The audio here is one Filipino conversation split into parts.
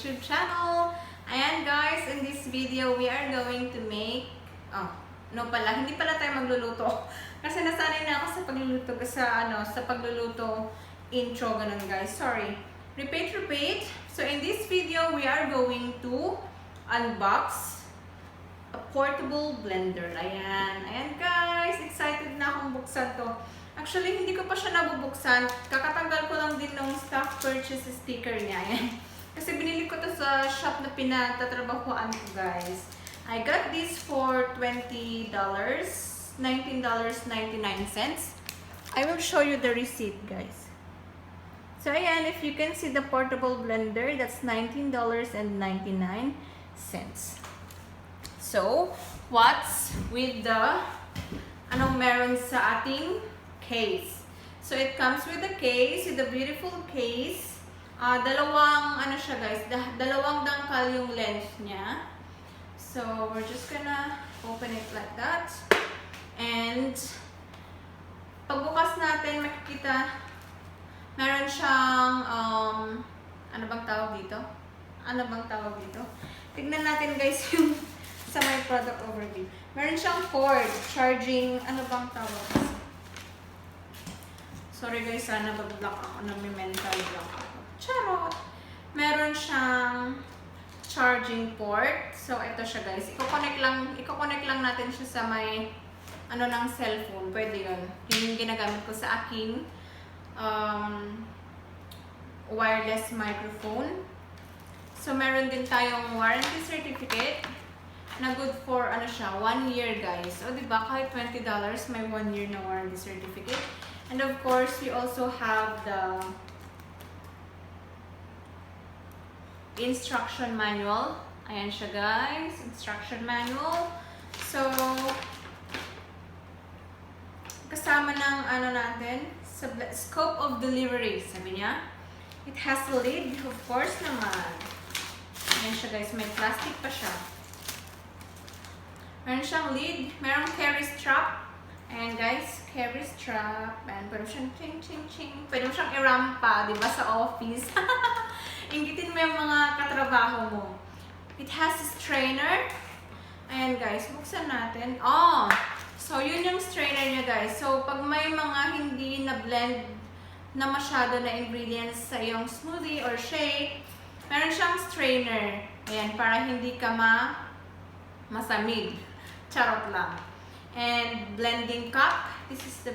YouTube channel. Ayan guys, in this video, we are going to make... hindi pala tayo magluluto. Kasi nasanay na ako sa pagluluto, sa pagluluto intro, ganun guys. Sorry. Repeat. So in this video, we are going to unbox a portable blender. Ayan guys, excited na akong buksan to. Actually, hindi ko pa siya nabubuksan. Kakatanggal ko lang din ng stock purchase sticker niya. Ayan. Kasi binili ko to sa shop na pinagtatrabahuan ko, guys. I got this for $20, $19.99. I will show you the receipt, guys. So, ayan, if you can see the portable blender, that's $19.99. So, what's with the anong meron sa ating case? So, it comes with a case, with a beautiful case. Dalawang, guys, dalawang dangkal yung length niya. So, we're just gonna open it like that. And, pagbukas natin, makikita, meron siyang, ano bang tawag dito? Tignan natin guys yung sa my product overview. Meron siyang cord, charging, ano bang tawag? Sorry guys, sana mag-block ako, mental block ako. Charot! Meron siyang charging port. So, ito siya guys. Iko-connect lang natin siya sa may, ng cellphone. Pwede yun. Yun yung ginagamit ko sa aking wireless microphone. So, meron din tayong warranty certificate na good for, 1 year guys. O, diba? Kahit $20, may 1 year na warranty certificate. And of course, we also have the instruction manual. Ayan siya guys, instruction manual. So, kasama ng natin, scope of delivery, sabi niya. It has a lid, of course naman. Ayan siya guys, may plastic pa siya. Meron siyang lid, merong carry strap. Ayan guys, carry strap. Ayan, pwede mo siyang ching. Pwede mo siyang irampa, diba, sa office. Inggitin mo yung mga katrabaho mo. It has a strainer. Ayan guys, buksan natin. So yun yung strainer niya guys. So pag may mga hindi na blend na masyado na ingredients sa iyong smoothie or shake, meron siyang strainer. Ayan, para hindi ka masamig. Charot lang. And blending cup. This is the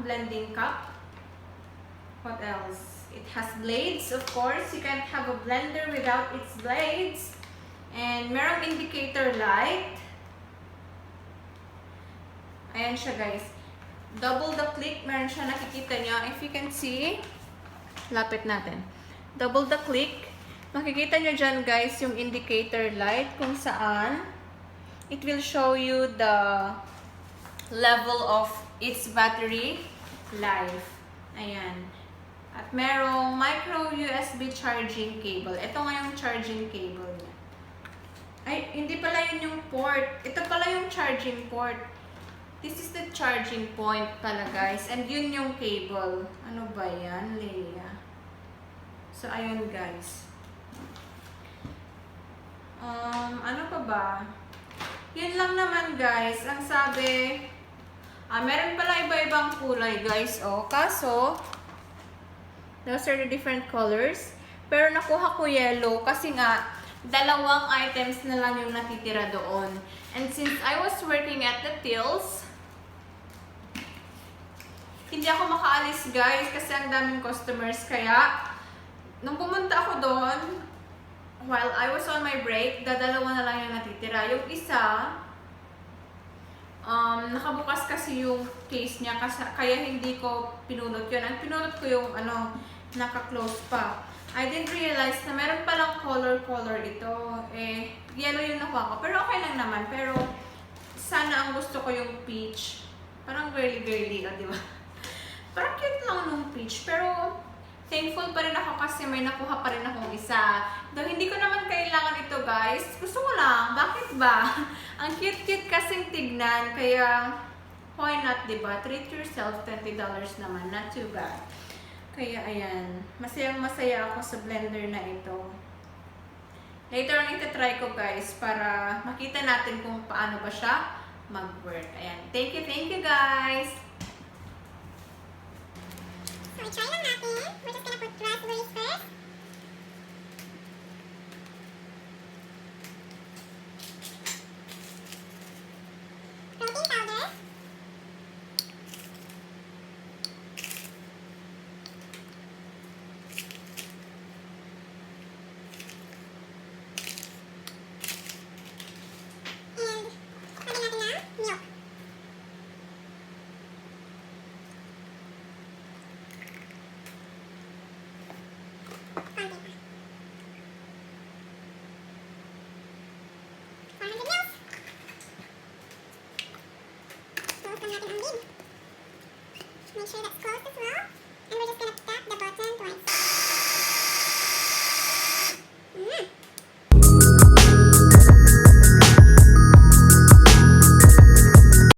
blending cup. What else? It has blades, of course. You can't have a blender without its blades. And merong indicator light. Ayan siya guys. Double the click. Meron siya, nakikita nyo. If you can see, lapit natin. Double the click. Makikita nyo dyan guys yung indicator light kung saan it will show you the level of its battery life. Ayan. At merong micro USB charging cable. Ito nga yung charging cable niya. Ay, hindi pala yun yung port. Ito pala yung charging port. This is the charging point pala guys. And yun yung cable. Ano ba yan, Leia? So, ayun guys. Ano pa ba? Yun lang naman guys. Ang sabi, meron pala iba-ibang kulay guys. Kaso, those are the different colors. Pero nakuha ko yellow kasi nga, dalawang items na lang yung natitira doon. And since I was working at the tills, hindi ako makaalis guys kasi ang daming customers. Kaya, nung pumunta ako doon, while I was on my break, dalawa na lang yung natitira. Yung isa, nakabukas kasi yung case niya kaya hindi ko pinunot yun. Ang pinunot ko yung naka-close pa. I didn't realize na meron palang color ito. Yellow yung nakuha ko. Pero okay lang naman. Pero sana ang gusto ko yung peach. Parang girly, di ba? Parang cute lang nung peach. Pero thankful pa rin ako kasi may nakuha pa rin akong isa. Though hindi ko naman kailangan ito guys. Gusto ko lang. Bakit ba? Ang cute-cute kasing tignan. Kaya why not, diba? Treat yourself. $20 naman. Not too bad. Kaya ayan. Masayang-masaya ako sa blender na ito. Later on, ita-try ko guys para makita natin kung paano ba siya mag-work. Ayan. Thank you guys! So, i-try lang natin. We're just gonna put raspberries first. Protein powder. And, pwede natin ng milk. Konti pa. 400 mils. Close lang natin ang lid. Make sure that's closed as well. And we're just gonna tap the button twice.